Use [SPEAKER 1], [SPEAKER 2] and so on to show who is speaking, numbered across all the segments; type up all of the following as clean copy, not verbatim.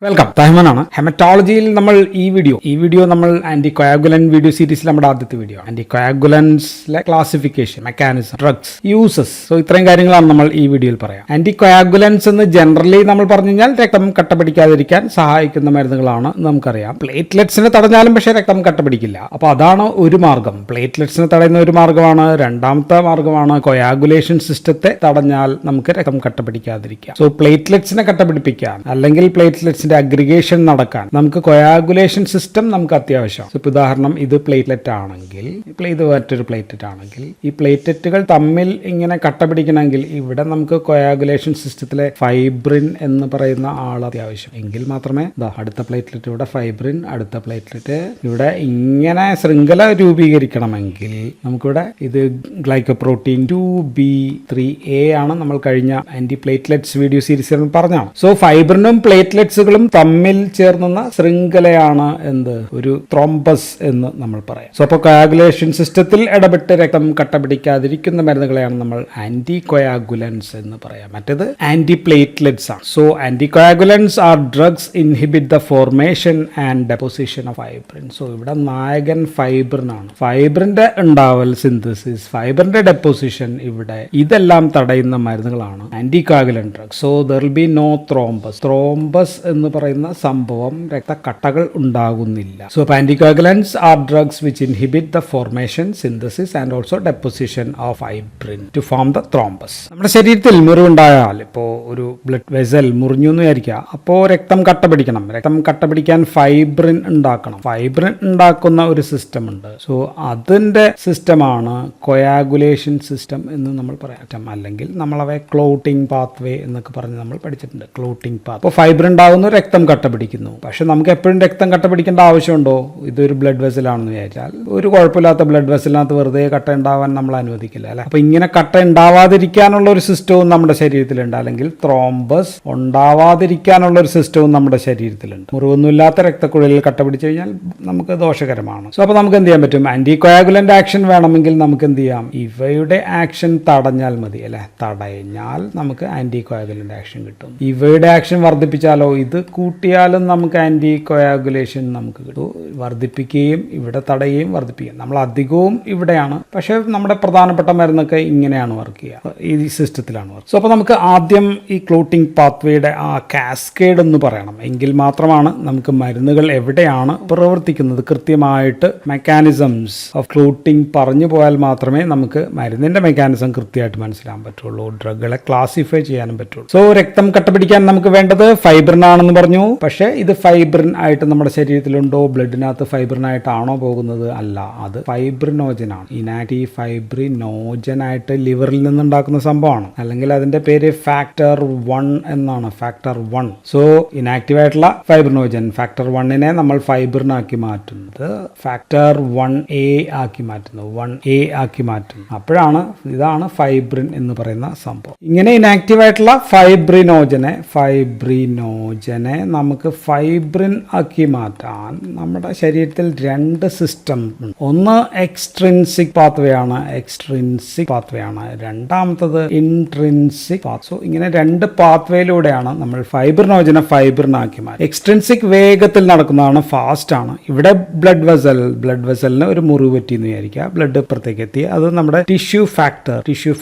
[SPEAKER 1] Welcome. തഹ്മനാണ്. ഹെമറ്റോളജിയിൽ നമ്മൾ ഈ video നമ്മൾ ആന്റികോയാഗുലന്റ് വീഡിയോ സീരീസിൽ നമ്മുടെ ആദ്യത്തെ വീഡിയോ ആണ്. ആന്റികോയാഗുലൻസിലെ classification, mechanism, drugs, uses. So ഇത്രയും കാര്യങ്ങളാണ് നമ്മൾ ഈ വീഡിയോയിൽ പറയാം. ആന്റികോയാഗുലൻസ് എന്ന് ജനറലി നമ്മൾ പറഞ്ഞു കഴിഞ്ഞാൽ രക്തം കട്ട പിടിക്കാതിരിക്കാൻ സഹായിക്കുന്ന മരുന്നുകളാണ് നമുക്കറിയാം. പ്ലേറ്റ്ലെറ്റ്സിനെ തടഞ്ഞാലും പക്ഷേ രക്തം കട്ട പിടിക്കില്ല. അപ്പൊ അതാണ് ഒരു മാർഗം. പ്ലേറ്റ്ലെറ്റ്സിനെ തടയുന്ന ഒരു മാർഗമാണ്. രണ്ടാമത്തെ മാർഗമാണ് കൊയാഗുലേഷൻ സിസ്റ്റത്തെ തടഞ്ഞാൽ നമുക്ക് രക്തം കട്ട പിടിക്കാതിരിക്കാം. സോ പ്ലേറ്റ്ലെറ്റ്സിനെ കട്ട പിടിപ്പിക്കാൻ അല്ലെങ്കിൽ പ്ലേറ്റ്ലെറ്റ്സിന്റെ അഗ്രിഗേഷൻ നടക്കാൻ നമുക്ക് കൊയാഗുലേഷൻ സിസ്റ്റം നമുക്ക് അത്യാവശ്യം. ഇപ്പൊ ഉദാഹരണം, ഇത് പ്ലേറ്റ്ലെറ്റ് ആണെങ്കിൽ, ഇത് മറ്റൊരു പ്ലേറ്റ്ലെറ്റ് ആണെങ്കിൽ, ഈ പ്ലേറ്റ്ലെറ്റുകൾ തമ്മിൽ ഇങ്ങനെ കട്ട പിടിക്കണമെങ്കിൽ ഇവിടെ നമുക്ക് കൊയാഗുലേഷൻ സിസ്റ്റത്തിലെ ഫൈബ്രിൻ എന്ന് പറയുന്ന ആൾ അത്യാവശ്യം. എങ്കിൽ മാത്രമേ അടുത്ത പ്ലേറ്റ്ലെറ്റ് ഇവിടെ ഫൈബ്രിൻ, അടുത്ത പ്ലേറ്റ്ലെറ്റ് ഇവിടെ ഇങ്ങനെ ശൃംഖല രൂപീകരിക്കണമെങ്കിൽ നമുക്കിവിടെ ഇത് ഗ്ലൈക്കോപ്രോട്ടീൻ 2B3A ആണ്. നമ്മൾ കഴിഞ്ഞ ആന്റി പ്ലേറ്റ്ലെറ്റ്സ് വീഡിയോ സീരീസിൽ പറഞ്ഞാണ്. സോ ഫൈബ്രിനും പ്ലേറ്റ്ലെറ്റ്സുകളും തമ്മിൽ ചേർന്ന ശൃംഖലയാണ് ഒരു ത്രോംബസ് എന്ന് നമ്മൾ പറയാം. സോ അപ്പോൾ കൊയാഗുലേഷൻ സിസ്റ്റത്തിൽ ഇടപെട്ട് രക്തം കട്ട പിടിക്കാതിരിക്കുന്ന മരുന്നുകളെയാണ് നമ്മൾ ആന്റികോയാഗുലൻസ് എന്ന് പറയാം. മറ്റേത് ആന്റി പ്ലേറ്റ്ലെറ്റ്സ് ആണ്. So anticoagulants are drugs inhibit the formation and deposition of fibrin. So ഇവിടെ നായകൻ ഫൈബ്രിൻ ആണ്. ഫൈബ്രിന്റെ ഉണ്ടാവൽ, സിന്തസിസ്, ഫൈബ്രിന്റെ ഡെപ്പോസിഷൻ, ഇവിടെ ഇതെല്ലാം തടയുന്ന മരുന്നുകളാണ് anticoagulant drugs. So there will be no thrombus എന്ന് പറയുന്ന സംഭവം, രക്തക്കട്ടകൾ ഉണ്ടാകുന്നില്ല. So anticoagulants are drugs which inhibit the formation, synthesis and also deposition of fibrin to form the thrombus. നമ്മുടെ ശരീരത്തിൽ മുറിവുണ്ടായാൽ, ഇപ്പോൾ ഒരു ബ്ലഡ് വെസൽ മുറിഞ്ഞു എന്ന് വിചാരിക്കുക, അപ്പോൾ രക്തം കട്ട പിടിക്കണം. രക്തം കട്ട പിടിക്കാൻ ഫൈബ്രിൻ ഉണ്ടാക്കണം. ഫൈബ്രിൻ ഉണ്ടാക്കുന്ന ഒരു സിസ്റ്റം ഉണ്ട്. സോ അതിന്റെ സിസ്റ്റമാണ് കൊയാഗുലേഷൻ സിസ്റ്റം എന്ന് നമ്മൾ പറയാം. അല്ലെങ്കിൽ നമ്മളവയെ ക്ലോട്ടിംഗ് പാത്വേ എന്നൊക്കെ പറഞ്ഞ് നമ്മൾ പഠിച്ചിട്ടുണ്ട്. Clotting path. അപ്പോൾ ഫൈബ്രിൻ ഉണ്ടാകുന്നു, രക്തം കട്ട പിടിക്കുന്നു. പക്ഷെ നമുക്ക് എപ്പോഴും രക്തം കട്ട പിടിക്കേണ്ട ആവശ്യമുണ്ടോ? ഇതൊരു ബ്ലഡ് വെസലാണെന്ന് വിചാരിച്ചാൽ ഒരു കുഴപ്പമില്ലാത്ത ബ്ലഡ് വെസലിനകത്ത് വെറുതെ കട്ട ഉണ്ടാവാൻ നമ്മൾ അനുവദിക്കില്ല, അല്ലെ? അപ്പൊ ഇങ്ങനെ കട്ട ഉണ്ടാവാതിരിക്കാനുള്ള ഒരു സിസ്റ്റവും നമ്മുടെ ശരീരത്തിലുണ്ട്. അല്ലെങ്കിൽ ത്രോംബസ് ഉണ്ടാവാതിരിക്കാനുള്ള ഒരു സിസ്റ്റവും നമ്മുടെ ശരീരത്തിലുണ്ട്. മുറിവൊന്നുമില്ലാത്ത രക്തക്കുഴലിൽ കട്ട പിടിച്ചു കഴിഞ്ഞാൽ നമുക്ക് ദോഷകരമാണ്. സോ അപ്പോൾ നമുക്ക് എന്ത് ചെയ്യാൻ പറ്റും? ആന്റികോയാഗുലന്റ് ആക്ഷൻ വേണമെങ്കിൽ നമുക്ക് എന്ത് ചെയ്യാം? ഇവയുടെ ആക്ഷൻ തടഞ്ഞാൽ മതി, അല്ലെ? തടഞ്ഞാൽ നമുക്ക് ആന്റികോയാഗുലന്റ് ആക്ഷൻ കിട്ടും. ഇവയുടെ ആക്ഷൻ വർദ്ധിപ്പിച്ചാലോ, ഇത് കൂട്ടിയാലും നമുക്ക് ആന്റികോയാഗുലേഷൻ നമുക്ക് കിട്ടും. വർദ്ധിപ്പിക്കുകയും ഇവിടെ തടയുകയും വർദ്ധിപ്പിക്കുകയും. നമ്മൾ അധികവും ഇവിടെയാണ്, പക്ഷെ നമ്മുടെ പ്രധാനപ്പെട്ട മരുന്നൊക്കെ ഇങ്ങനെയാണ് വർക്ക് ചെയ്യുക, ഈ സിസ്റ്റത്തിലാണ് വർക്ക്. സോ അപ്പോൾ നമുക്ക് ആദ്യം ഈ ക്ലോട്ടിംഗ് പാത്വേയുടെ ആ കാസ്കേഡ് എന്ന് പറയണം. എങ്കിൽ മാത്രമാണ് നമുക്ക് മരുന്നുകൾ എവിടെയാണ് പ്രവർത്തിക്കുന്നത് കൃത്യമായിട്ട് മെക്കാനിസംസ് ഓഫ് ക്ലോട്ടിംഗ് പറഞ്ഞു പോയാൽ മാത്രമേ നമുക്ക് മരുന്നിന്റെ മെക്കാനിസം കൃത്യമായിട്ട് മനസ്സിലാക്കാൻ പറ്റുള്ളൂ, ഡ്രഗുകളെ ക്ലാസിഫൈ ചെയ്യാനും പറ്റുള്ളൂ. സോ രക്തം കട്ടപിടിക്കാൻ നമുക്ക് വേണ്ടത് ഫൈബ്രിൻ ആണെന്ന് പറഞ്ഞു. പക്ഷേ ഇത് ഫൈബ്രിൻ ആയിട്ട് നമ്മുടെ ശരീരത്തിലുണ്ടോ? ബ്ലഡിനകത്ത് ഫൈബ്രിൻ ആയിട്ടാണോ പോകുന്നത്? അല്ല, അത് ഫൈബ്രിനോജനാണ്. ഇനാക്റ്റീവ് ഫൈബ്രിനോജൻ ആയിട്ട് ലിവറിൽ നിന്നുണ്ടാക്കുന്ന സംഭവമാണ്. അല്ലെങ്കിൽ അതിന്റെ പേര് ഫാക്ടർ 1 എന്നാണ്. ഫാക്ടർ 1. സോ ഇനാക്റ്റീവ് ആയിട്ടുള്ള ഫൈബ്രിനോജൻ ഫാക്ടർ 1നെ നമ്മൾ ഫൈബ്രിനാക്കി മാറ്റുന്നത് ഫാക്ടർ 1A ആക്കി മാറ്റുന്നു. 1A ആക്കി മാറ്റുന്നു. അപ്പോഴാണ് ഇതാണ് ഫൈബ്രിൻ എന്ന് പറയുന്ന സംഭവം. ഇങ്ങനെ ഇനാക്റ്റീവ് ആയിട്ടുള്ള ഫൈബ്രിനോജനെ നമുക്ക് ഫൈബ്രിൻ ആക്കി മാറ്റാൻ നമ്മുടെ ശരീരത്തിൽ രണ്ട് സിസ്റ്റം ഉണ്ട്. ഒന്ന് എക്സ്ട്രിൻസിക് പാത്വേ ആണ്, രണ്ടാമത്തത് ഇൻട്രിൻസിക് പാത്ത്. സോ ഇങ്ങനെ രണ്ട് പാത്വേയിലൂടെയാണ് നമ്മൾ ഫൈബ്രിനോജനെ ഫൈബ്രിനാക്കി മാറ്റുന്നത്. എക്സ്ട്രിൻസിക് വേഗത്തിൽ നടക്കുന്നതാണ്, ഫാസ്റ്റ് ആണ്. ഇവിടെ ബ്ലഡ് വെസലിന് ഒരു മുറിവ് പറ്റി എന്ന് വിചാരിക്കുക, ബ്ലഡ് ഇപ്പുറത്തേക്ക് എത്തി. അത് നമ്മുടെ ടിഷ്യൂ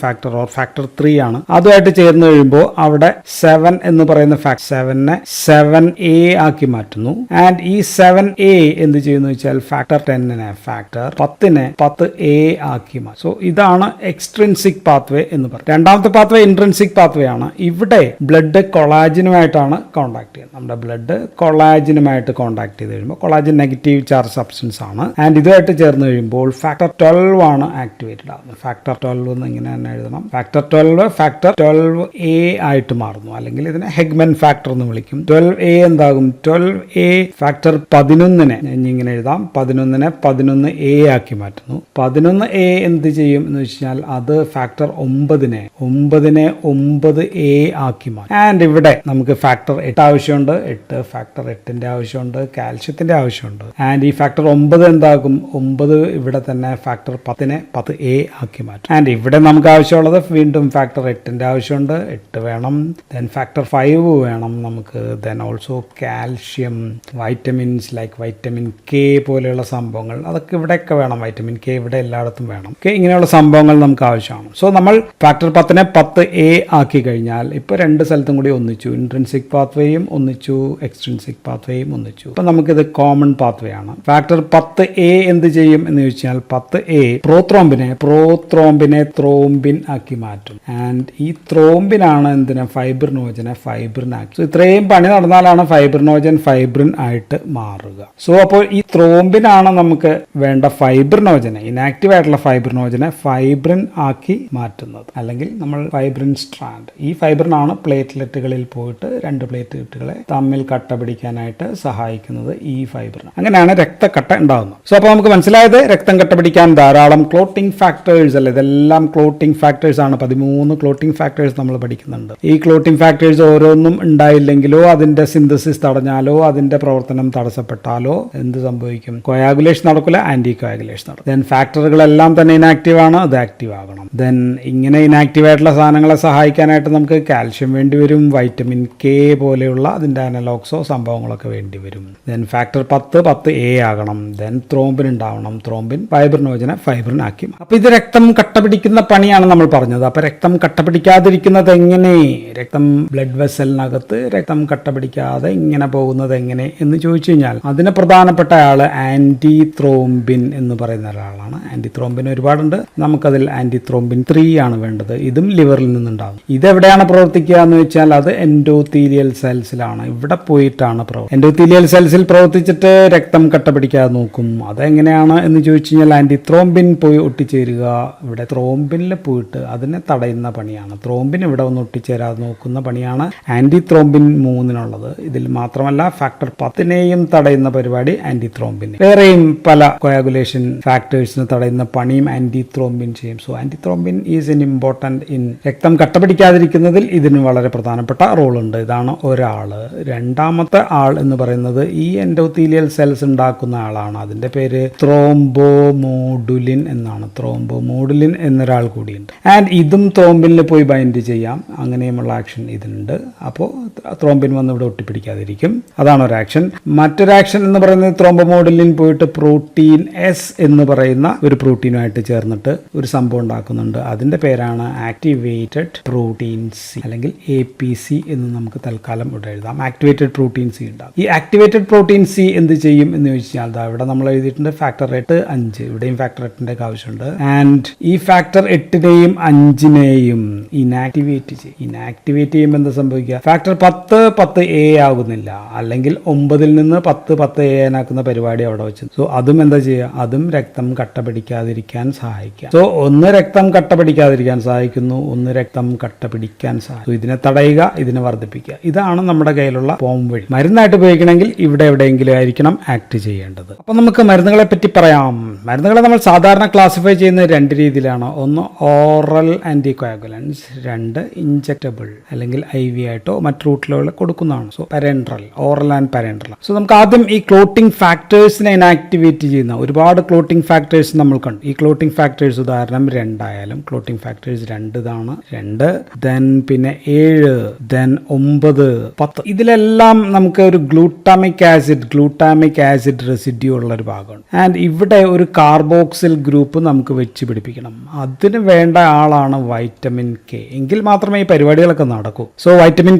[SPEAKER 1] ഫാക്ടർ ഓർ ഫാക്ടർ 3 ആണ്. അതുമായിട്ട് ചേർന്ന് കഴിയുമ്പോൾ അവിടെ 7 എന്ന് പറയുന്ന ഫാക്ടർ 7നെ 7A ആക്കി മാറ്റുന്നു. ആൻഡ് ഈ 7A എന്ത് ചെയ്യുന്നു വെച്ചാൽ ഫാക്ടർ 10നെ ഫാക്ടർ 10A ആക്കി മാറ്റും. സോ ഇതാണ് എക്സ്ട്രിൻസിക് പാത്വേ എന്ന് പറയുന്നത്. രണ്ടാമത്തെ പാത്വേ ഇൻട്രിൻസിക് പാത്വേ ആണ്. ഇവിടെ ബ്ലഡ് കൊളാജിനുമായിട്ടാണ് കോണ്ടാക്ട് ചെയ്യുന്നത്. നമ്മുടെ ബ്ലഡ് കൊളാജിനുമായിട്ട് കോണ്ടാക്ട് ചെയ്ത് കഴിയുമ്പോൾ, കൊളാജിൻ നെഗറ്റീവ് ചാർജ് സബ്സ്റ്റൻസ് ആണ്. ആൻഡ് ഇതുമായിട്ട് ചേർന്ന് കഴിയുമ്പോൾ ഫാക്ടർ 12 ആണ് ആക്ടിവേറ്റഡ് ആകുന്നത്. ഫാക്ടർ 12 എന്ന് ഇങ്ങനെ തന്നെ എഴുതണം. ഫാക്ടർ 12 ഫാക്ടർ 12A ആയിട്ട് മാറുന്നു. അല്ലെങ്കിൽ ഇതിനെ ഹെഗ്മൻ ഫാക്ടർ എന്ന് വിളിക്കും. 12A എന്താകും? 12A ഫാക്ടർ 11നെ ഇങ്ങനെ എഴുതാം. 11നെ 11A ആക്കി മാറ്റുന്നു. 11A എന്ത് ചെയ്യും എന്ന് വെച്ചാൽ അത് ഫാക്ടർ 9നെ 9A ആക്കി മാറ്റും. ആൻഡ് ഇവിടെ നമുക്ക് ഫാക്ടർ 8 ആവശ്യമുണ്ട്. ഫാക്ടർ 8ന്റെ ആവശ്യമുണ്ട്, കാൽഷ്യത്തിന്റെ ആവശ്യമുണ്ട്. ആൻഡ് ഈ ഫാക്ടർ 9 എന്താകും? 9 ഇവിടെ തന്നെ ഫാക്ടർ 10നെ 10A ആക്കി മാറ്റും. ആൻഡ് ഇവിടെ നമുക്ക് ആവശ്യമുള്ളത് വീണ്ടും ഫാക്ടർ 8ന്റെ ആവശ്യമുണ്ട്. 8 വേണം. ദെൻ ഫാക്ടർ 5 വേണം നമുക്ക്. Then also calcium, vitamins like vitamin K പോലെയുള്ള സംഭവങ്ങൾ, അതൊക്കെ ഇവിടെയൊക്കെ വേണം. വൈറ്റമിൻ കെ ഇവിടെ എല്ലായിടത്തും വേണം. ഇങ്ങനെയുള്ള സംഭവങ്ങൾ നമുക്ക് ആവശ്യമാണ്. സോ നമ്മൾ ഫാക്ടർ 10നെ 10A ആക്കി കഴിഞ്ഞാൽ ഇപ്പോൾ 2 സ്ഥലത്തും കൂടി ഒന്നിച്ചു, ഇൻട്രിൻസിക് പാത്വേയും ഒന്നിച്ചു, എക്സ്ട്രിൻസിക് പാത്വേയും ഒന്നിച്ചു. അപ്പം നമുക്കിത് കോമൺ പാത്വേ ആണ്. ഫാക്ടർ 10A എന്ത് ചെയ്യും എന്ന് ചോദിച്ചാൽ 10A പ്രോത്രോംബിനെ ത്രോംബിൻ ആക്കി മാറ്റും. ആൻഡ് ഈ ത്രോംബിനാണ് എന്തിനാ ഫൈബ്രിനോജനെ ഫൈബ്രിൻ ആക്കി. സോ ഇത്രയും പണി നടന്നാലാണ് ഫൈബ്രിനോജൻ ഫൈബ്രിൻ ആയിട്ട് മാറുക. സോ അപ്പോൾ ഈ ത്രോംബിനാണ് നമുക്ക് വേണ്ട ഫൈബ്രിനോജനെ, ഇനാക്റ്റീവ് ആയിട്ടുള്ള ഫൈബ്രിനോജനെ ഫൈബ്രിൻ ആക്കി മാറ്റുന്നത്, അല്ലെങ്കിൽ നമ്മൾ ഫൈബ്രിൻ സ്ട്രാൻഡ്. ഈ ഫൈബ്രിൻ ആണ് പ്ലേറ്റ്ലെറ്റുകളിൽ പോയിട്ട് 2 പ്ലേറ്റ്ലെറ്റുകളെ തമ്മിൽ കട്ട പിടിക്കാനായിട്ട് സഹായിക്കുന്നത് ഈ ഫൈബ്രിൻ. അങ്ങനെയാണ് രക്തക്കട്ട ഉണ്ടാകുന്നത്. സോ അപ്പോൾ നമുക്ക് മനസ്സിലായത് രക്തം കട്ട പിടിക്കാൻ ധാരാളം ക്ലോട്ടിംഗ് ഫാക്ടേഴ്സ് അല്ലേ, ഇതെല്ലാം ക്ലോട്ടിംഗ് ഫാക്ടേഴ്സ് ആണ്. 13 ക്ലോട്ടിംഗ് ഫാക്ടേഴ്സ് നമ്മൾ പഠിക്കുന്നുണ്ട്. ഈ ക്ലോട്ടിംഗ് ഫാക്ടേഴ്സ് ഓരോന്നും ഉണ്ടായില്ലെങ്കിലോ അതിന്റെ സിന്തസിസ് തടഞ്ഞാലോ അതിന്റെ പ്രവർത്തനം തടസ്സപ്പെട്ടാലോ എന്ത് സംഭവിക്കും? കൊയാഗുലേഷൻ നടക്കില്ല, ആന്റി കൊയാഗുലേഷൻ നടക്കും. ദെൻ ഫാക്ടറുകളെല്ലാം തന്നെ ഇനാക്റ്റീവ് ആണ്, അത് ആക്റ്റീവ് ആകണം. ദെൻ ഇങ്ങനെ ഇനാക്റ്റീവ് ആയിട്ടുള്ള സാധനങ്ങളെ സഹായിക്കാനായിട്ട് നമുക്ക് കാൽഷ്യം വേണ്ടി വരും, വൈറ്റമിൻ കെ പോലെയുള്ള അതിന്റെ അനലോഗ്സോ സംഭവങ്ങളൊക്കെ വേണ്ടി വരും. ദെൻ ഫാക്ടർ 10A ആകണം. ദെൻ ത്രോംബിൻ ഉണ്ടാവണം. ത്രോംബിൻ ഫൈബ്രിനോജനെ ഫൈബ്രിൻ ആക്കി. അപ്പൊ ഇത് രക്തം കട്ട പിടിക്കുന്ന പണിയാണ് നമ്മൾ പറഞ്ഞത്. അപ്പൊ രക്തം കട്ട പിടിക്കാതിരിക്കുന്നത് എങ്ങനെ? രക്തം ബ്ലഡ് വെസലിനകത്ത് രക്തം കട്ട പിടിക്കാതെ ഇങ്ങനെ പോകുന്നത് എങ്ങനെ എന്ന് ചോദിച്ചു കഴിഞ്ഞാൽ അതിന് പ്രധാനപ്പെട്ട ആള് ആന്റി ത്രോംബിൻ എന്ന് പറയുന്ന ഒരാളാണ്. ആന്റി ത്രോംബിൻ ഒരുപാടുണ്ട്. നമുക്കതിൽ ആന്റി ത്രോംബിൻ 3 ആണ് വേണ്ടത്. ഇതും ലിവറിൽ നിന്നുണ്ടാകും. ഇതെവിടെയാണ് പ്രവർത്തിക്കുക എന്ന് വെച്ചാൽ അത് എൻഡോത്തീലിയൽ സെൽസിലാണ്. ഇവിടെ പോയിട്ടാണ് എൻഡോത്തീലിയൽ സെൽസിൽ പ്രവർത്തിച്ചിട്ട് രക്തം കട്ട പിടിക്കാതെ നോക്കും. അതെങ്ങനെയാണ് എന്ന് ചോദിച്ചു കഴിഞ്ഞാൽ ആന്റി ത്രോംബിൻ പോയി ഒട്ടിച്ചേരുക. ഇവിടെ ത്രോംബിനിൽ പോയിട്ട് അതിനെ തടയുന്ന പണിയാണ്. ത്രോംബിൻ ഇവിടെ ഒന്ന് ഒട്ടിച്ചേരാതെ നോക്കുന്ന പണിയാണ് ആന്റി ത്രോംബിൻ 3-നുള്ളത്. ഇതിൽ മാത്രമല്ല ഫാക്ടർ 10നെയും തടയുന്ന പരിപാടി ആന്റി ത്രോംബിൻ. വേറെയും പല കൊയാഗുലേഷൻ ഫാക്ടേഴ്സിന് തടയുന്ന പണിയും ആന്റി ത്രോംബിൻ ചെയ്യും. So antithrombin is an important in രക്തം കട്ട പിടിക്കാതിരിക്കുന്നതിൽ ഇതിന് വളരെ പ്രധാനപ്പെട്ട റോളുണ്ട്. ഇതാണ് ഒരാള്. രണ്ടാമത്തെ ആൾ എന്ന് പറയുന്നത് ഈ എൻഡോത്തീലിയൽ സെൽസ് ഉണ്ടാക്കുന്ന ആളാണ്. അതിന്റെ പേര് ത്രോംബോമോഡുലിൻ എന്നാണ്. ത്രോംബോമോഡുലിൻ എന്നൊരാൾ കൂടിയുണ്ട്. ആൻഡ് ഇതും ത്രോംബിനിൽ പോയി ബൈൻഡ് ചെയ്യാം. അങ്ങനെയുമുള്ള ആക്ഷൻ ഇതിനുണ്ട്. അപ്പോൾ ത്രോംബിൻ വന്ന് ഇവിടെ ഒട്ടിപ്പിടിക്കാതിരിക്കും. അതാണ് ഒരു ആക്ഷൻ. മറ്റൊരു ആക്ഷൻ എന്ന് പറയുന്നത് ത്രോംബോമോഡുലിൻ പോയിട്ട് പ്രോട്ടീൻ S എന്ന് പറയുന്ന ഒരു പ്രോട്ടീനുമായിട്ട് ചേർന്നിട്ട് ഒരു സംഭവം ഉണ്ടാക്കുന്നുണ്ട്. അതിന്റെ പേരാണ് ആക്ടിവേറ്റഡ് പ്രോട്ടീൻ സി, അല്ലെങ്കിൽ APC എന്ന് നമുക്ക് തൽക്കാലം ഇവിടെ എഴുതാം. ആക്ടിവേറ്റഡ് പ്രോട്ടീൻ സി ഉണ്ടാകും. ഈ ആക്ടിവേറ്റഡ് പ്രോട്ടീൻ സി എന്ത് ചെയ്യും എന്ന് ചോദിച്ചാൽ ഇവിടെ നമ്മൾ എഴുതിയിട്ടുണ്ട് ഫാക്ടർ 8, 5. ഇവിടെയും ഫാക്ടർ 8ന്റെ ആവശ്യമുണ്ട്. ആൻഡ് ഈ ഫാക്ടർ 8നെയും 5നെയും ഇനാക്ടിവേറ്റ് ചെയ്യും. ഇനാക്ടിവേറ്റ് ചെയ്യുമ്പോൾ എന്താ സംഭവിക്കുക? ഫാക്ടർ 10A ആകുന്നില്ല, അല്ലെങ്കിൽ 9-ൽ നിന്ന് 10A ആക്കുന്ന പരിപാടി അവിടെ വെച്ചു. സോ അതും എന്താ ചെയ്യുക? അതും രക്തം കട്ട പിടിക്കാതിരിക്കാൻ സഹായിക്കുക. സോ ഒന്ന് രക്തം കട്ട പിടിക്കാതിരിക്കാൻ സഹായിക്കുന്നു, ഒന്ന് രക്തം കട്ട പിടിക്കാൻ സഹായിക്കും. ഇതിനെ തടയുക, ഇതിനെ വർദ്ധിപ്പിക്കുക. ഇതാണ് നമ്മുടെ കയ്യിലുള്ള പോം വഴി. മരുന്നായിട്ട് ഉപയോഗിക്കണമെങ്കിൽ ഇവിടെ എവിടെയെങ്കിലും ആയിരിക്കണം ആക്ട് ചെയ്യേണ്ടത്. അപ്പൊ നമുക്ക് മരുന്നുകളെ പറ്റി പറയാം. മരുന്നുകളെ നമ്മൾ സാധാരണ ക്ലാസിഫൈ ചെയ്യുന്നത് 2 രീതിയിലാണ്. ഒന്ന് ഓറൽ ആന്റികോയാഗുലൻസ്, 2 ഇഞ്ചക്റ്റബിൾ അല്ലെങ്കിൽ IV ആയിട്ടോ മറ്റു റൂട്ടിലോ കൊടുക്കുന്നതാണ്. So parenteral, oral and parenteral. So നമുക്ക് ആദ്യം ഈ ക്ലോട്ടിംഗ് ഫാക്ടേഴ്സിനെ ഇനാക്ടിവേറ്റ് ചെയ്യുന്ന ഒരുപാട് ക്ലോട്ടിംഗ് ഫാക്ടേഴ്സ് നമ്മൾ കണ്ടു. ഈ ക്ലോട്ടിംഗ് ഫാക്ടേഴ്സ് ഉദാഹരണം 2 ആയാലും ക്ലോട്ടിംഗ് ഫാക്ടേഴ്സ് 2 ഇതാണ്. 2, ദെൻ പിന്നെ 7, ദെൻ 9, 10. ഇതിലെല്ലാം നമുക്ക് ഒരു ഗ്ലൂട്ടാമിക് ആസിഡ് റെസിഡ്യൂ ഉള്ള ഒരു ഭാഗമാണ്. ആൻഡ് ഇവിടെ ഒരു കാർബോക്സിൽ ഗ്രൂപ്പ് നമുക്ക് വെച്ച് പിടിപ്പിക്കണം. അതിന് വേണ്ട ആളാണ് വൈറ്റമിൻ കെ. എങ്കിൽ മാത്രമേ ഈ പരിപാടികളൊക്കെ നടക്കൂ. സോ വൈറ്റമിൻ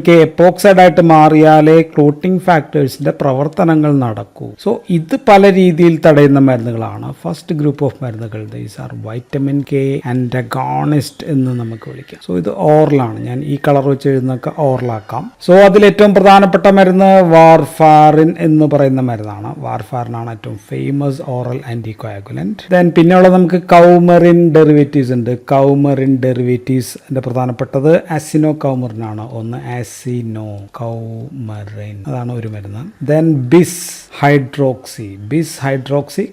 [SPEAKER 1] കെ എപ്പോക്സൈഡ് ആയിട്ട് മാറിയാലേ ക്ലോട്ടിംഗ് ഫാക്ടേഴ്സിന്റെ പ്രവർത്തനങ്ങൾ നടക്കൂ. സോ ഇത് പല രീതിയിൽ തടയുന്ന മരുന്നുകളാണ്. ഫസ്റ്റ് ഗ്രൂപ്പ് ഓഫ് മരുന്നുകൾ these are vitamin K antagonist എന്ന് നമുക്ക് വിളിക്കാം. സോ ഇത് ഓറലാണ്. ഞാൻ ഈ കളർ വെച്ച് എഴുതുന്നൊക്കെ ഓറലാക്കാം. സോ അതിൽ ഏറ്റവും പ്രധാനപ്പെട്ട മരുന്ന് വാർഫാറിൻ എന്ന് പറയുന്ന മരുന്നാണ്. വാർഫാറിനാണ് ഏറ്റവും ഫേമസ് ഓറൽ ആന്റികോയാഗുലന്റ്. ദെൻ പിന്നെയുള്ളത് നമുക്ക് കൗമറിൻ ഡെറിവേറ്റീവ്സ് ഉണ്ട്. കൗമറിൻ ഡെറിവേറ്റീവ്സ് പ്രധാനപ്പെട്ടത് അസിനോ കൗമറിനാണ്. ഒന്ന് ആസിനോ കൗമറിൻ, അതാണ് ഒരു മരുന്ന്. ദെൻ ബിസ് ഹൈഡ്രോക്സി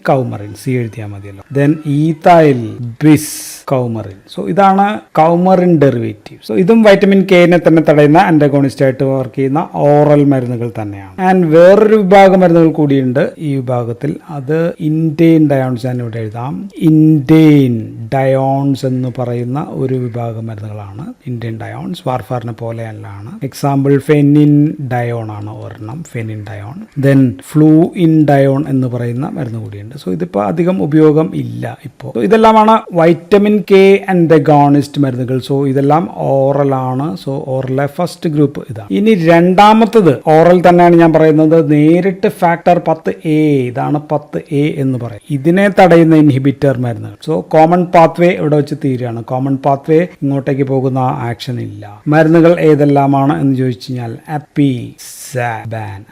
[SPEAKER 1] കൗമറിൻ, സി എഴുതിയാൽ മതിയല്ലോ. ദെൻ ഈതൈൽ ബിസ് കൗമറിൻ. സോ ഇതാണ് കൗമറിൻ ഡെറിവേറ്റീവ്. സോ ഇതും വൈറ്റമിൻ കെനെ തന്നെ തടയുന്ന ആന്റഗോണിസ്റ്റ് ആയിട്ട് വർക്ക് ചെയ്യുന്ന ഓറൽ മരുന്നുകൾ തന്നെയാണ്. ആൻഡ് വേറൊരു വിഭാഗം മരുന്നുകൾ കൂടിയുണ്ട് ഈ വിഭാഗത്തിൽ. അത് ഇൻഡെയിൻ ഡയോൺസ്. ഞാൻ ഇവിടെ എഴുതാം. ഇൻഡെയിൻ ഡയോൺസ് എന്ന് പറയുന്ന ഒരു വിഭാഗം മരുന്നുകളാണ് ഇൻഡെയിൻ ഡയോൺസ്. വാർഫാറിനെ പോലെയല്ലാണ്. എക്സാമ്പിൾ ഫെനിൻ ഡയോൺ ആണ് ഒരെണ്ണം, ഫെനിൻ ഡയോൺ. ദെൻ ഫ്ലൂ ഇൻ ഡയോൺ എന്ന് പറയുന്ന മരുന്ന് കൂടിയുണ്ട്. സോ ഇതിപ്പോൾ അധികം ഉപയോഗം ഇല്ല ഇപ്പോൾ. ഇതെല്ലാമാണ് വൈറ്റമിൻ കെ ആന്റഗോണിസ്റ്റ് മരുന്നുകൾ. സോ ഇതെല്ലാം ഓറൽ ആണ്. സോ ഓറലിലെ ഫസ്റ്റ് ഗ്രൂപ്പ് ഇതാണ്. ഇനി രണ്ടാമത്തത് ഓറൽ തന്നെയാണ് ഞാൻ പറയുന്നത്. നേരിട്ട് ഫാക്ടർ 10A, ഇതാണ് 10A എന്ന് പറയും. ഇതിനെ തടയുന്ന ഇൻഹിബിറ്റർ മരുന്നുകൾ. സോ കോമൺ പാത്വേ ഇവിടെ വെച്ച് തീരുകയാണ്. കോമൺ പാത്വേ ഇങ്ങോട്ടേക്ക് പോകുന്ന ആക്ഷൻ ഇല്ല. മരുന്നുകൾ ഏതെല്ലാമാണ് എന്ന് ചോദിച്ചു കഴിഞ്ഞാൽ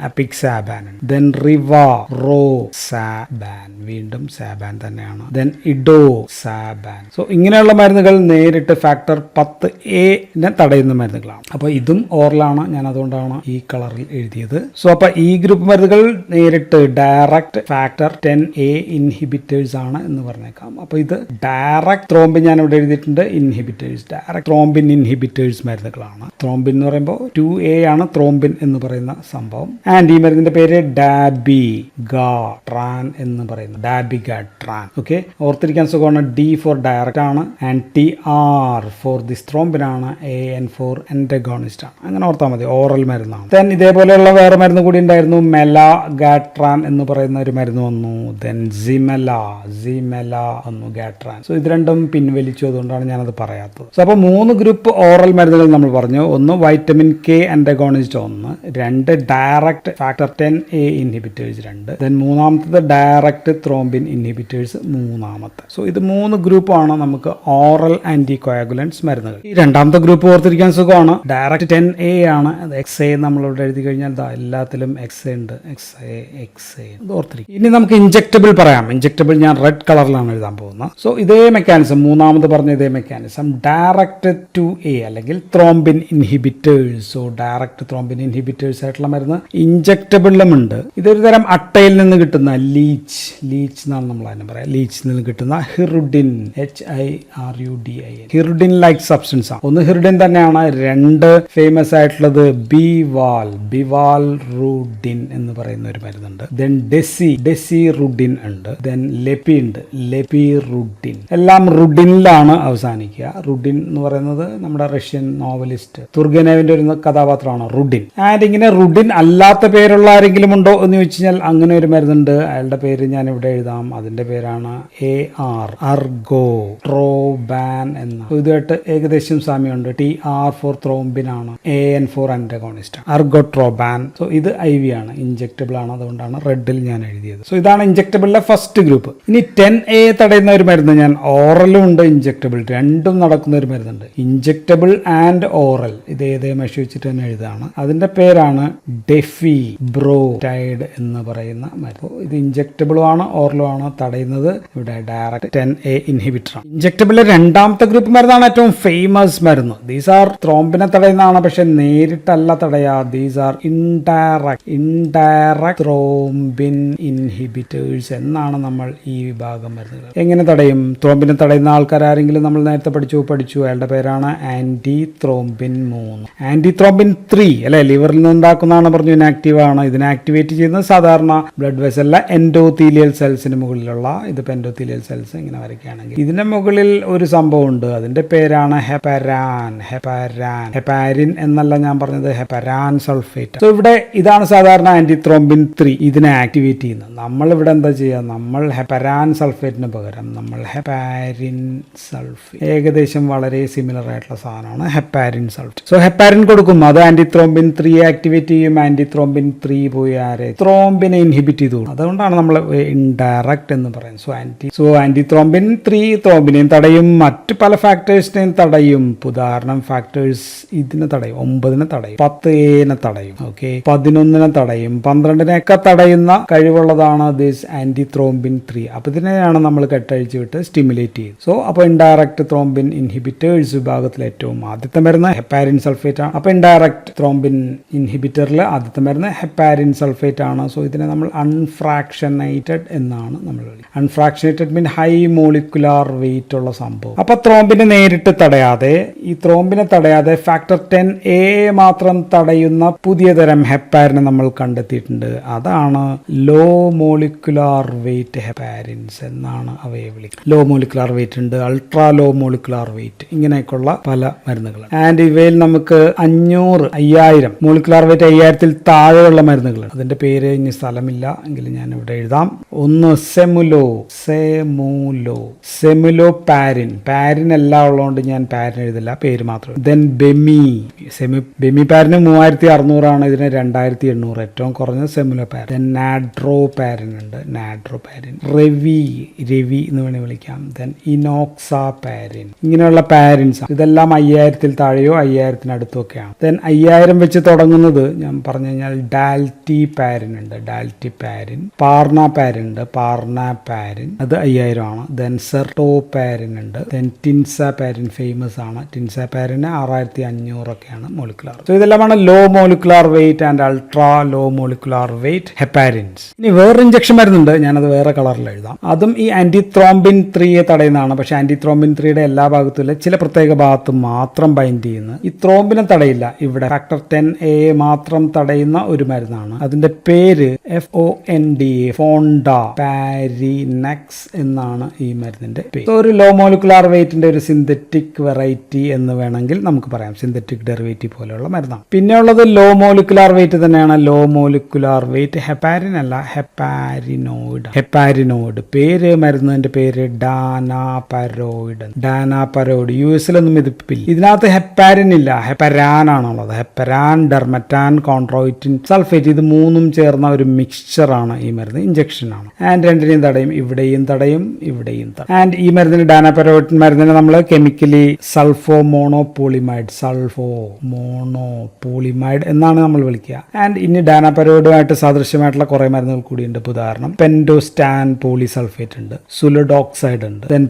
[SPEAKER 1] അപ്പിക്സാബാൻ, ദെൻ റിവാറോസാബാൻ, വീണ്ടും സാബാൻ തന്നെയാണ്, ദെൻ ഇഡോസാബാൻ. സോ ഇങ്ങനെയുള്ള മരുന്നുകൾ നേരിട്ട് ഫാക്ടർ 10A തടയുന്ന മരുന്നുകളാണ്. അപ്പോൾ ഇതും ഓറലാണ്. ഞാൻ അതുകൊണ്ടാണ് ഈ കളറിൽ എഴുതിയത്. സോ അപ്പൊ ഈ ഗ്രൂപ്പ് മരുന്നുകൾ നേരിട്ട് ഡയറക്റ്റ് ഫാക്ടർ 10A ഇൻഹിബിറ്റേഴ്സ് ആണ് എന്ന് പറഞ്ഞേക്കാം. അപ്പൊ ഇത് ഡയറക്റ്റ് ത്രോംബിൻ ഞാൻ ഇവിടെ എഴുതിയിട്ടുണ്ട്. ഇൻഹിബിറ്റേഴ്സ്, ഡയറക്റ്റ് ത്രോംബിൻ ഇൻഹിബിറ്റേഴ്സ് മരുന്നുകളാണ്. ത്രോംബിൻ എന്ന് പറയുമ്പോൾ 2A ആണ് ത്രോംബിൻ എന്ന് പറയുന്ന സംഭവം. ആൻഡ് ഈ മരുന്നിന്റെ പേര് ഡാബിഗാട്രാൻ എന്ന് പറയുന്നത്. ഡാബിഗാട്രാൻ. ഓക്കെ, ഓർത്തിരിക്കാൻ സുഖമാണ്. D ഫോർ ഡയറക്റ്റ് ആണ്, and TR for this thrombin ആണ്, AN ഫോർ ആന്റഗോണിസ്റ്റ് ആണ്. അങ്ങനെ ഓർത്താൽ മതി. ഓറൽ മരുന്നാണ്. ദെൻ ഇതേപോലെയുള്ള വേറെ മരുന്ന് കൂടി ഉണ്ടായിരുന്നു. മെലാഗാട്രാൻ എന്ന് പറയുന്ന ഒരു മരുന്ന് വന്നു. ദെൻ സിമെല വന്നു, ഗാട്രാൻ. സോ ഇത് രണ്ടും പിൻവലിച്ചു. അതുകൊണ്ടാണ് ഞാനത് പറയാത്തത്. സോ അപ്പോൾ 3 ഗ്രൂപ്പ് ഓറൽ മരുന്നുകൾ നമ്മൾ പറഞ്ഞു. ഒന്ന് vitamin K antagonist, 2 direct factor 10A inhibitors, 2 then മൂന്നാമത്തത് ഡയറക്റ്റ് ത്രോംബിൻ ഇൻഹിബിറ്റേഴ്സ്, മൂന്നാമത്തെ. സോ ഇത് 3 ഗ്രൂപ്പാണ് നമുക്ക് ഓറൽ ആന്റി കോയാഗുലൻസ് മരുന്നുകൾ. ഈ രണ്ടാമത്തെ ഗ്രൂപ്പ് ഓർത്തിരിക്കാൻ സുഖമാണ്. ഡയറക്റ്റ് 10A ആണ്. അത് XA നമ്മളിവിടെ എഴുതി കഴിഞ്ഞാൽ എല്ലാത്തിലും XA ഉണ്ട്. XA അത് ഓർത്തിരിക്കും. ഇനി നമുക്ക് ഇഞ്ചെക്റ്റബിൾ പറയാം. ഇഞ്ചെക്റ്റബിൾ ഞാൻ റെഡ് കളറിലാണ് എഴുതാൻ പോകുന്നത്. സോ ഇതേ മെക്കാനിസം, മൂന്നാമത് പറഞ്ഞ ഇതേ മെക്കാനിസം, ഡയറക്റ്റ് 2A അല്ലെങ്കിൽ thrombin inhibitors. So direct thrombin inhibitors ആയിട്ടുള്ള മരുന്ന് ഇഞ്ചെക്റ്റബിളും ഉണ്ട്. ഇതൊരു തരം അട്ടയിൽ നിന്ന് കിട്ടുന്ന ലീച്ച് എന്നാണ് നമ്മൾ അതിനെ പറയാം. ലീച്ചിൽ നിന്ന് കിട്ടുന്ന ഹിറുഡിൻ, HIRUDIN, ഹിറുഡിൻ ലൈക്ക് സബ്സ്റ്റൻസ് ആണ്. ഒന്ന് ഹിറുഡിൻ തന്നെയാണ്. 2 ഫേമസ് ആയിട്ടുള്ളത് ബിവാൽ റുഡിൻ എന്ന് പറയുന്ന ഒരു മരുന്നുണ്ട്. ദെൻ ഡെസിറുഡിൻ ഉണ്ട്. ദെൻ ലെപ്പി ഉണ്ട്, ലെപ്പിറുഡിൻ. എല്ലാം റുഡിനിലാണ് അവസാനിക്കുക. റുഡിൻ എന്ന് പറയുന്നത് നമ്മുടെ റഷ്യൻ നോവലിസ്റ്റ് തുർഗനേവിന്റെ ഒരു കഥാപാത്രമാണ് റുഡിൻ. ആൻഡ് ഇങ്ങനെ റുഡിൻ അല്ലാത്ത പേരുള്ള ആരെങ്കിലും ഉണ്ടോ എന്ന് ചോദിച്ചു കഴിഞ്ഞാൽ അങ്ങനെ ഒരു മരുന്നുണ്ട്. അയാളുടെ പേര് ഞാൻ ഇവിടെ എഴുതാം. അതിന്റെ പേരാണ് അർഗോട്രോബാൻ എന്ന. ഇതുമായിട്ട് ഏകദേശം സാമ്യമുണ്ട്. TR ഫോർ ത്രോംബിൻ ആണ്, AN ഫോർ ആന്റഗോണിസ്റ്റ്, അർഗോട്രോബാൻ. സോ ഇത് IV ആണ്, ഇഞ്ചെക്റ്റബിൾ ആണ്. അതുകൊണ്ടാണ് റെഡിൽ ഞാൻ എഴുതിയത്. സോ ഇതാണ് ഇഞ്ചെക്റ്റബിളിലെ ഫസ്റ്റ് ഗ്രൂപ്പ്. ഇനി 10A തടയുന്ന ഒരു മരുന്ന്, ഞാൻ ഓറലും ഉണ്ട് ഇഞ്ചെക്റ്റബിൾ, രണ്ടും നടക്കുന്ന ഒരു മരുന്നുണ്ട്. ഇഞ്ചെക്റ്റബിൾ ആൻഡ് ഓറൽ, ഇത് ഏതേ മഷി വെച്ചിട്ട് തന്നെ എഴുതാണ്. അതിന്റെ പേരാണ് ഡെഫിബ്രോടൈഡ് എന്ന് പറയുന്ന മരുന്ന്. ഇത് ഇഞ്ചെക്റ്റബിളും ആണ് ഓറലും ആണ് തടയുന്നത്. ഇവിടെ ഡയറക്റ്റ് 10A ഇൻഹിബിറ്റർ ആണ്. ഇഞ്ചെക്റ്റബിളിലെ രണ്ടാമത്തെ ഗ്രൂപ്പ് മരുന്നാണ് ഏറ്റവും ഫേമസ് മരുന്ന്. ദീസ് ആർ ത്രോംബിനെ തടയുന്നതാണ്, പക്ഷെ നേരിട്ടല്ല തടയാ. These are indirect thrombin inhibitors എന്നാണ് നമ്മൾ ഈ വിഭാഗം മരുന്നുകൾ. എങ്ങനെ തടയും? ത്രോംബിനെ തടയുന്ന ആൾക്കാർ ആരെങ്കിലും നമ്മൾ നേരത്തെ പഠിച്ചു. അയാളുടെ പേരാണ് ആന്റി ത്രോംബിൻ 3, ആന്റി ത്രോംബിൻ 3 അല്ലെ. ലിവറിൽ നിന്ന് ഉണ്ടാക്കുന്നതാണ് പറഞ്ഞു, ഇനാക്റ്റീവ് ആണ്. ഇതിനെ ആക്ടിവേറ്റ് ചെയ്യുന്നത് സാധാരണ ബ്ലഡ് വെസലിലെ എൻഡോത്തീലിയൽ സെൽസിന് മുകളിലുള്ള, ഇതിപ്പോൾ എൻഡോത്തീലിയൽ സെൽസ് ഇങ്ങനെ വരയ്ക്കുകയാണെങ്കിൽ ഇതിന്റെ മുകളിൽ ഒരു സംഭവം ഉണ്ട്. അതിന്റെ പേരാണ് ഹെപ്പാരിൻ എന്നല്ല ഞാൻ പറഞ്ഞത്, ഹെപ്പരാൻ സൾഫേറ്റ്. സോ ഇവിടെ ഇതാണ് സാധാരണ ആന്റി ത്രോംബിൻ 3 ഇതിനെ ആക്ടിവേറ്റ് ചെയ്യുന്നത്. നമ്മൾ ഇവിടെ എന്താ ചെയ്യുക? നമ്മൾ ഹെപ്പരാൻ സൾഫേറ്റിന് പകരം നമ്മൾ ഹെപ്പാരിൻ സൾഫേറ്റ്, ഏകദേശം വളരെ സിമിലർ ആയിട്ടുള്ള സാധനമാണ് ഹെപ്പാരിൻ സൾഫേറ്റ്. സോ ഹെപ്പാരിൻ കൊടുക്കും, അത് ആന്റി ത്രോംബിൻ 3 ആക്ടിവേറ്റ് ചെയ്യും. ആന്റി ത്രോംബിൻ 3 പോയി ത്രോംബിനെ ഇൻഹിബിറ്റ് ചെയ്തു. അതുകൊണ്ടാണ് നമ്മൾ ഇൻഡയറക്റ്റ് എന്ന് പറയുന്നത്. സോ ആന്റി ത്രോംബിൻ 3 ത്രോംബിനെയും തടയും, മറ്റ് പല ഫാക്ടേഴ്സിനെയും തടയും. ഉദാഹരണം ഫാക്ടേഴ്സ് ഇതിനെ തടയും, 9 തടയും, 10A തടയും, ഓക്കെ, 11 തടയും, 12 തടയുന്ന കഴിവുള്ളതാണ് ദിസ് ആന്റി ത്രോംബിൻ 3. അപ്പൊ ഇതിനെയാണ് നമ്മൾ കെട്ടഴിച്ചു വിട്ട് സ്റ്റിമുലേറ്റ് ചെയ്യും. സോ അപ്പൊ ഇൻഡയറക്റ്റ് ത്രോംബിൻ ഇൻഹിബിറ്റേഴ്സ് വിഭാഗത്തിൽ ഏറ്റവും ആദ്യത്തെ മരുന്ന് ഹെപ്പാരിൻ സൾഫേറ്റ് ആണ്. അപ്പൊ ഇൻഡയറക്റ്റ് ത്രോംബിൻ ഇൻഹിബിറ്റേഴ്സ് ലിറ്ററിൽ ആദ്യത്തെ മരുന്ന് ഹെപ്പാരിൻ സൾഫേറ്റ് ആണ്. സോ ഇതിനെ നമ്മൾ അൺഫ്രാക്ഷനേറ്റഡ് എന്നാണ് നമ്മൾ വിളിക്കുന്നത്. അൺഫ്രാക്ഷനേറ്റഡ് മീൻ ഹൈ മോളിക്കുലാർ വെയിറ്റ് ഉള്ള സംഭവം. അപ്പൊ ത്രോംബിനെ നേരിട്ട് തടയാതെ, ഈ ത്രോംബിനെ തടയാതെ ഫാക്ടർ 10A മാത്രം തടയുന്ന പുതിയ തരം ഹെപ്പാരിനെ നമ്മൾ കണ്ടെത്തിയിട്ടുണ്ട്. അതാണ് ലോ മോളിക്കുലാർ വെയിറ്റ് ഹെപ്പാരിൻസ് എന്നാണ് അവയെ വിളിക്കുന്നത്. ലോ മോളിക്കുലാർ വെയിറ്റ് ഉണ്ട്, അൾട്രാ ലോ മോളിക്കുലാർ വെയിറ്റ്, ഇങ്ങനെയൊക്കെയുള്ള പല മരുന്നുകൾ. ആൻഡ് ഇവയിൽ നമുക്ക് 5000 മോളിക്കുലാർ വെയിറ്റ് 5000-ൽ താഴെയുള്ള മരുന്നുകളുണ്ട്. അതിന്റെ പേര് ഇനി സ്ഥലമില്ല എങ്കിലും ഞാൻ ഇവിടെ എഴുതാം. ഒന്ന് സെമുലോ പാരിൻ. പാരിൻ എല്ലാം ഉള്ളതുകൊണ്ട് ഞാൻ പാരിൻ എഴുതില്ല, പേര് മാത്രം. ദെൻ ബെമി പാരിന് 3600 ആണ്, ഇതിന് 2800. ഏറ്റവും കുറഞ്ഞത് സെമുലോ പാരിൻ. ദെൻ നാഡ്രോ പാരിൻ ഉണ്ട്, രവി എന്ന് വേണമെങ്കിൽ വിളിക്കാം. ദെൻ ഇനോക്സ പാരിൻ. ഇങ്ങനെയുള്ള പാരിൻസ് ഇതെല്ലാം 5000-ൽ താഴെയോ 5000-ന് അടുത്തൊക്കെയാണ്. ദെൻ 5000 വെച്ച് തുടങ്ങുന്നത് ഞാൻ പറഞ്ഞു കഴിഞ്ഞാൽ ഡാൽറ്റി പാരിൻ ഉണ്ട്, പാർണ പാരിൻ ഉണ്ട്, അത് 5000 ആണ്. ദെൻ സെർട്ടോ പാരിൻ ഉണ്ട്. ദെൻ ടിൻസ പാരിൻ ഫേമസ് ആണ്. ടിൻസ പാരിന് 6500 ഒക്കെയാണ് മോളിക്കുലാർ. സോ ഇതെല്ലാമാണ് low molecular weight and ultra low molecular weight heparins. ഇനി വേറെ ഇഞ്ചക്ഷൻ മരുന്നുണ്ട്, ഞാനത് വേറെ കളറിൽ എഴുതാം. അതും ഈ ആന്റിത്രോംബിൻ 3 തടയുന്നതാണ്. പക്ഷെ ആന്റിത്രോംബിൻ 3യുടെ എല്ലാ ഭാഗത്തുമില്ല, ചില പ്രത്യേക ഭാഗത്ത് മാത്രം ബൈൻഡ് ചെയ്യുന്നത്. ഈ ത്രോംബിനെ തടയില്ല. ഇവിടെ ഫാക്ടർ 10A മാത്രം തടയുന്ന ഒരു മരുന്നാണ്. അതിന്റെ പേര് ഫോണ്ട പാരിനെക്സ് എന്നാണ് ഈ മരുന്നിന്റെ പേര്. ഒരു ലോ മോളിക്കുലാർ വെയിറ്റിന്റെ ഒരു സിന്തറ്റിക് വെറൈറ്റി എന്ന് വേണമെങ്കിൽ നമുക്ക് പറയാം. സിന്തറ്റിക് ഡെറിവേറ്റീവ് പോലെയുള്ള മരുന്നാണ്. പിന്നെ ഉള്ളത് ലോ മോളിക്കുലാർ വെയിറ്റ് തന്നെയാണ്. ലോ മോളിക്കുലാർ വെയിറ്റ് ഹെപ്പാരിൻ അല്ല, ഹെപ്പാരിനോയിഡ്. പേര് മരുന്നിന്റെ പേര് ഡാനാപരോയിഡ്. യുഎസിലൊന്നും ഇതിപ്പില്ല. ഇതിനകത്ത് ഹെപ്പാരിൻ ഇല്ല, ഹെപ്പരാൻ ആണുള്ളത്. ഹെപ്പരാൻ, ഡെർമറ്റാൻ, കോൺട്രോയിറ്റിൻ സൾഫേറ്റ്, ഇത് മൂന്നും ചേർന്ന ഒരു മിക്സ്ചർ ആണ് ഈ മരുന്ന്. ഇഞ്ചക്ഷൻ ആണ്. ആൻഡ് രണ്ടിനെയും തടയും, ഇവിടെയും തടയും. ആൻഡ് ഈ മരുന്നിന് ഡാനാപരോയിഡ് മരുന്നിനെ നമ്മൾ കെമിക്കലി സൾഫോ മോണോപോളിമൈഡ് എന്നാണ് നമ്മൾ വിളിക്കുക. ആൻഡ് ഇനി ഡാനാപരോയിഡുമായിട്ട് സാദൃശ്യമായിട്ടുള്ള കുറെ മരുന്നുകൾ കൂടിയുണ്ട്. ഉദാഹരണം പെൻഡോസ്റ്റാൻ പോളിസൾഫേറ്റ് ഉണ്ട്, സുലഡോക്സൈഡ് ഉണ്ട്. ദെൻ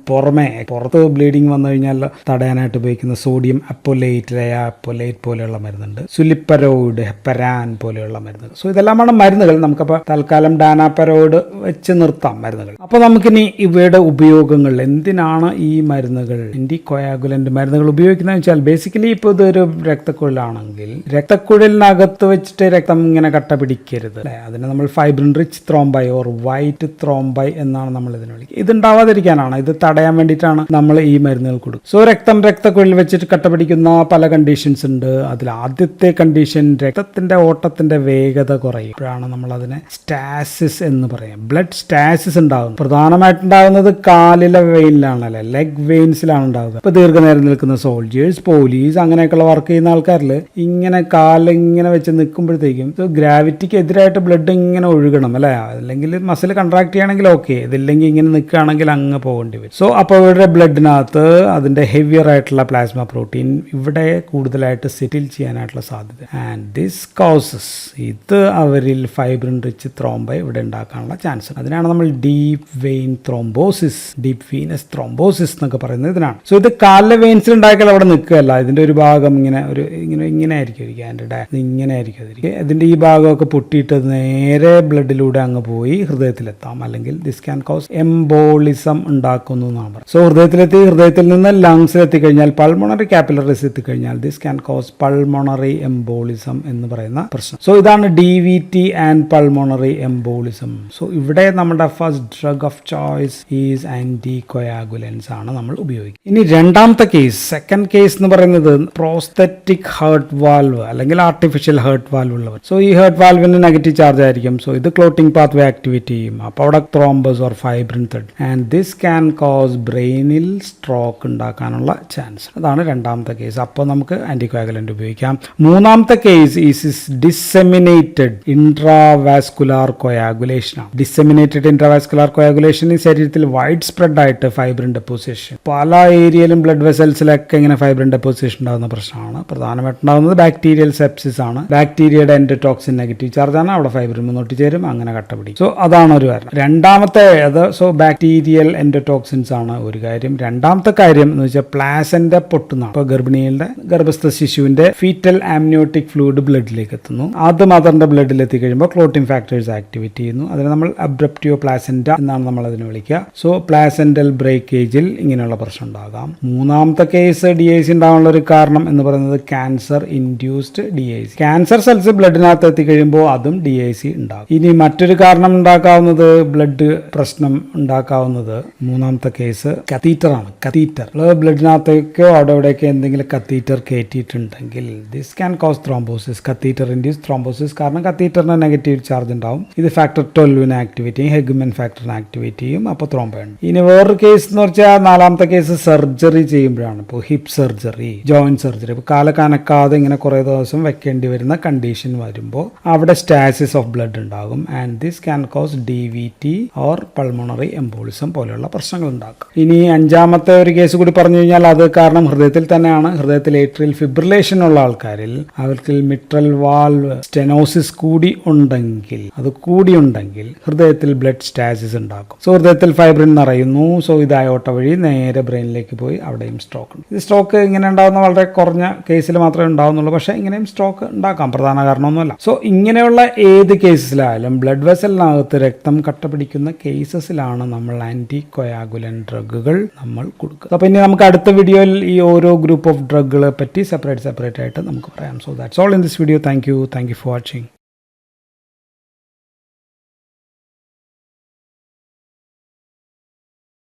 [SPEAKER 1] പുറത്ത് ബ്ലീഡിങ് വന്നു കഴിഞ്ഞാൽ തടയാനായിട്ട് ഉപയോഗിക്കുന്ന സോഡിയം അപ്പോലേറ്റ് പോലെയുള്ള മരുന്നുണ്ട്. സുലിപ്പരോയിഡ്, ഹെപ്പരാൻ പോലെയുള്ള മരുന്നുകൾ. സോ ഇതെല്ലാമാണ് മരുന്നുകൾ. നമുക്കപ്പോൾ തൽക്കാലം ഡാനാപരോയിഡ് വെച്ച് നിർത്താം മരുന്നുകൾ. അപ്പോൾ നമുക്കിനി ഇവയുടെ ഉപയോഗങ്ങൾ, എന്തിനാണ് ഈ മരുന്നുകൾ, ആന്റികോയാഗുലന്റ് മരുന്നുകൾ ഉപയോഗിക്കുന്നതെന്ന് വെച്ചാൽ ബേസിക്കലി ഇപ്പോൾ ഇതൊരു രക്തക്കുഴലാണെങ്കിൽ രക്തക്കുഴലിനകത്ത് വെച്ചിട്ട് രക്തം ഇങ്ങനെ കട്ട പിടിക്കരുത് അല്ലേ. അതിനെ നമ്മൾ ഫൈബ്രിൻ റിച്ച് ത്രോംബൈ ഓർ വൈറ്റ് ത്രോംബൈ എന്നാണ് നമ്മൾ ഇതിനെ വിളിക്കുക. ഇത് ഉണ്ടാവാതിരിക്കാനാണ്, ഇത് തടയാൻ വേണ്ടിയിട്ടാണ് നമ്മൾ ഈ മരുന്നുകൾ കൊടുക്കുക. സോ രക്തക്കുഴലിൽ വെച്ചിട്ട് കട്ട പിടിക്കുന്ന പല കണ്ടീഷൻസ് ഉണ്ട്. അതിൽ ആദ്യത്തെ കണ്ടീഷൻ രക്തത്തിന്റെ ഓട്ടത്തിന്റെ വേഗത കുറയും. ഇപ്പോഴാണ് നമ്മൾ അതിനെ സ്റ്റാസിസ് എന്ന് പറയാം. ബ്ലഡ് സ്റ്റാസിസ് ഉണ്ടാകുന്നത് പ്രധാനമായിട്ടുണ്ടാകുന്നത് കാലിലെ വെയിനിലാണ് അല്ലെ, ലെഗ് വെയിൻസിലാണ് ഉണ്ടാകുന്നത്. ഇപ്പൊ ദീർഘനേരം നിൽക്കുന്ന സോൾജേഴ്സ്, പോലീസ്, അങ്ങനെയൊക്കെയുള്ള വർക്ക് ചെയ്യുന്ന ആൾക്കാരിൽ ഇങ്ങനെ കാലിങ്ങനെ വെച്ച് നിൽക്കുമ്പോഴത്തേക്കും ഗ്രാവിറ്റിക്ക് എതിരായിട്ട് ബ്ലഡ് ഇങ്ങനെ ഒഴുകണം അല്ലെ. അല്ലെങ്കിൽ മസിൽ കൺട്രാക്ട് ചെയ്യണമെങ്കിൽ ഓക്കെ, ഇതില്ലെങ്കിൽ ഇങ്ങനെ നിൽക്കുകയാണെങ്കിൽ അങ്ങ് പോകേണ്ടി വരും. സോ അപ്പോൾ ഇവരുടെ ബ്ലഡിനകത്ത് അതിന്റെ ഹെവിയർ ആയിട്ടുള്ള പ്ലാസ്മ പ്രോട്ടീൻ ഇവിടെ കൂടുതലായിട്ട് സെറ്റിൽ ചെയ്യാനായിട്ടുള്ള സാധ്യത. ആൻഡ് ദിസ് കോസസ്, ഇത് അവരിൽ ഫൈബ്രിൻ റിച്ച് ത്രോംബൈ ഇവിടെ ഉണ്ടാക്കാനുള്ള ചാൻസ്. അതിനാണ് നമ്മൾ ഡീപ്പ് വെയിനസ് ത്രോംബോസിസ് എന്നൊക്കെ പറയുന്നത് ഇതിനാണ്. സോ ഇത് കാലിലെ വെയിൻസിൽ ഉണ്ടാക്കിയാൽ അവിടെ നിൽക്കുകയല്ല. ഇതിന്റെ ഒരു ഭാഗം ഇങ്ങനെ ആയിരിക്കും ഇങ്ങനെ ആയിരിക്കും. ഇതിന്റെ ഈ ഭാഗമൊക്കെ പൊട്ടിയിട്ട് നേരെ ബ്ലഡിലൂടെ അങ്ങ് പോയി ഹൃദയത്തിലെത്താം. അല്ലെങ്കിൽ ദിസ് ക്യാൻ കോസ് എംബോളിസം ഉണ്ടാക്കുന്നു എന്നാണ് പറയുന്നത്. സോ ഹൃദയത്തിൽ നിന്ന് ലങ്സിൽ എത്തിക്കഴിഞ്ഞാൽ, പൾമോണറി കാപ്പിലറീസ് എത്തിക്കഴിഞ്ഞാൽ this can cause pulmonary embolism എന്ന് പറയുന്ന പ്രശ്നം. സോ ഇതാണ് DVT and pulmonary embolism. So ഇവിടെ നമ്മുടെ first drug of choice is anticoagulants ആണ് നമ്മൾ ഉപയോഗിക്കുന്നത്. ഇനി രണ്ടാമത്തെ കേസ്, സെക്കൻഡ് കേസ് എന്ന് പറയുന്നത് പ്രോസ്തെറ്റിക് ഹേർട്ട് വാൽവ് അല്ലെങ്കിൽ ആർട്ടിഫിഷ്യൽ ഹേർട്ട് വാൽവ് ഉള്ളവർ. സോ ഈ ഹേർട്ട് വാൽവിന് നെഗറ്റീവ് ചാർജ് ആയിരിക്കും. സോ ഇത് ക്ലോട്ടിംഗ് പാത്ത് വേ ആക്ടിവേറ്റ് ചെയ്യും. അപ്പോൾ അവിടെ thrombus or fibrin thread and this can cos ബ്രെയിനിൽ സ്ട്രോക്ക് ഉണ്ടാക്കാനുള്ള ചാൻസ്. അതാണ് രണ്ടാമത്തെ കേസ്. അപ്പോൾ നമുക്ക് ആന്റികോയാഗുലന്റ് ഉപയോഗിക്കാം. മൂന്നാമത്തെ case is disseminated intravascular coagulation ആണ്. ഡിസെമിനേറ്റഡ് ഇൻട്രാവാസ്കുലാർ കൊയാഗുലേഷൻ ഈ ശരീരത്തിൽ വൈഡ് സ്പ്രെഡ് ആയിട്ട് ഫൈബ്രിൻ ഡെപ്പോസിഷൻ, പല ഏരിയയിലും ബ്ലഡ് വെസൽസിലൊക്കെ ഇങ്ങനെ ഫൈബ്രിൻ ഡെപ്പോസിഷൻ ഉണ്ടാകുന്ന പ്രശ്നമാണ്. പ്രധാനമായിട്ടുണ്ടാകുന്നത് ബാക്ടീരിയൽ സെപ്സിസ് ആണ്. ബാക്ടീരിയയുടെ എൻഡോടോക്സിൻ നെഗറ്റീവ് ചാർജ് ആണ്, അവിടെ ഫൈബ്രിൻ മുന്നോട്ട് ചേരും, അങ്ങനെ കട്ട പിടിക്കും. സോ അതാണ് ഒരു കാര്യം. രണ്ടാമത്തെ ബാക്ടീരിയൽ എൻഡോടോക്സിൻസ് ആണ് ഒരു കാര്യം. രണ്ടാമത്തെ കാര്യം എന്ന് വെച്ചാൽ പ്ലാസന്റ പൊട്ടുന്നതാണ്. ഇപ്പോൾ ഗർഭിണികളുടെ ഗർഭസ്ഥ ശിശുവിന്റെ ഫീറ്റൽ ആംനിയോട്ടിക് ഫ്ലൂയിഡ് ബ്ലഡിലേക്ക് എത്തുന്നു. അത് മദറിന്റെ ബ്ലഡിൽ എത്തിക്കഴിയുമ്പോൾ ക്ലോട്ടിംഗ് ഫാക്ടേഴ്സ് ആക്ടിവേറ്റ് ചെയ്യുന്നു. അതിനെ നമ്മൾ അബ്രപ്റ്റിയോ പ്ലാസെന്റ എന്നാണ് നമ്മൾ അതിനെ വിളിക്കുക. സോ പ്ലാസെന്റൽ ബ്രേക്കേജിൽ ഇങ്ങനെയുള്ള പ്രശ്നം ഉണ്ടാകാം. മൂന്നാമത്തെ കേസ് DIC ഉണ്ടാകാനുള്ള ഒരു കാരണം എന്ന് പറയുന്നത് cancer induced DIC. Cancer cells ബ്ലഡിനകത്ത് എത്തിക്കഴിയുമ്പോൾ അതും DIC ഉണ്ടാകും. ഇനി മറ്റൊരു കാരണം ഉണ്ടാക്കാവുന്നത് ബ്ലഡ് പ്രശ്നം ഉണ്ടാക്കാവുന്നത് മൂന്നാമത്തെ കേസ് കത്തീറ്റർ ആണ്. കത്തീറ്റർ ബ്ലഡിനകത്തേക്കോ അവിടെ എവിടെയൊക്കെ എന്തെങ്കിലും കത്തീറ്റർ കയറ്റിയിട്ടുണ്ടെങ്കിൽ this can cause thrombosis. Catheter induce thrombosis കാരണം കത്തീറ്ററിന് നെഗറ്റീവ് ചാർജ് ഉണ്ടാവും. ഇത് ഫാക്ടർ 12 ആക്ടിവേറ്റ് ചെയ്യും, ഹെഗ്മൻ ഫാക്ടറിനെ ആക്ടിവേറ്റ് ചെയ്യും. അപ്പോൾ ത്രോംബോയാണ്. ഇനി വേറൊരു കേസ് എന്ന് വെച്ചാൽ നാലാമത്തെ കേസ് സർജറി ചെയ്യുമ്പോഴാണ്. ഇപ്പോൾ ഹിപ്പ് സർജറി, ജോയിന്റ് സർജറി, ഇപ്പോൾ കാലക്കനക്കാതെ ഇങ്ങനെ കുറേ ദിവസം വെക്കേണ്ടി വരുന്ന കണ്ടീഷൻ വരുമ്പോൾ അവിടെ സ്റ്റാസിസ് ഓഫ് ബ്ലഡ് ഉണ്ടാകും. And this can cos DVT or pulmonary embolism പോലെയുള്ള പ്രശ്നങ്ങൾ ഉണ്ടാക്കും. ഇനി അഞ്ചാമത്തെ ഒരു കേസ് കൂടി പറഞ്ഞു കഴിഞ്ഞാൽ അത് കാരണം ഹൃദയത്തിൽ തന്നെയാണ്. ഹൃദയത്തിൽ ഏട്രിയൽ ഫിബ്രിലേഷൻ ഉള്ള ആൾക്കാരിൽ അവർക്ക് മിട്രൽ വാൽവ് സ്റ്റെനോസിസ് കൂടി ഉണ്ടെങ്കിൽ ഹൃദയത്തിൽ ബ്ലഡ് സ്റ്റാസിസ് ഉണ്ടാക്കും. സോ ഹൃദയത്തിൽ ഫൈബ്രിൻ നിറയുന്നു. സോ ഇത് അയോർട്ട വഴി നേരെ ബ്രെയിനിലേക്ക് പോയി അവിടെയും സ്ട്രോക്ക് ഉണ്ട്. ഇത് സ്ട്രോക്ക് ഇങ്ങനെ ഉണ്ടാകുന്ന വളരെ കുറഞ്ഞ കേസിൽ മാത്രമേ ഉണ്ടാകുന്നുള്ളൂ. പക്ഷേ ഇങ്ങനെയും സ്ട്രോക്ക് ഉണ്ടാക്കാം, പ്രധാന കാരണമൊന്നുമല്ല. സോ ഇങ്ങനെയുള്ള ഏത് കേസിലായാലും ബ്ലഡ് വെസലിനകത്ത് രക്തം കട്ട പിടിക്കുന്ന കേസസിലാണ് നമ്മൾ ആന്റി കൊയാഗുലൻ ഡ്രഗുകൾ നമ്മൾ കൊടുക്കുക. അപ്പോൾ ഇനി നമുക്ക് അടുത്ത വീഡിയോയിൽ ഈ ഓരോ ഗ്രൂപ്പ് ഓഫ് ഡ്രഗുകളെ പറ്റി സെപ്പറേറ്റ് ആയിട്ട് നമുക്ക് പറയാം. So that's all in this video. Thank you for watching.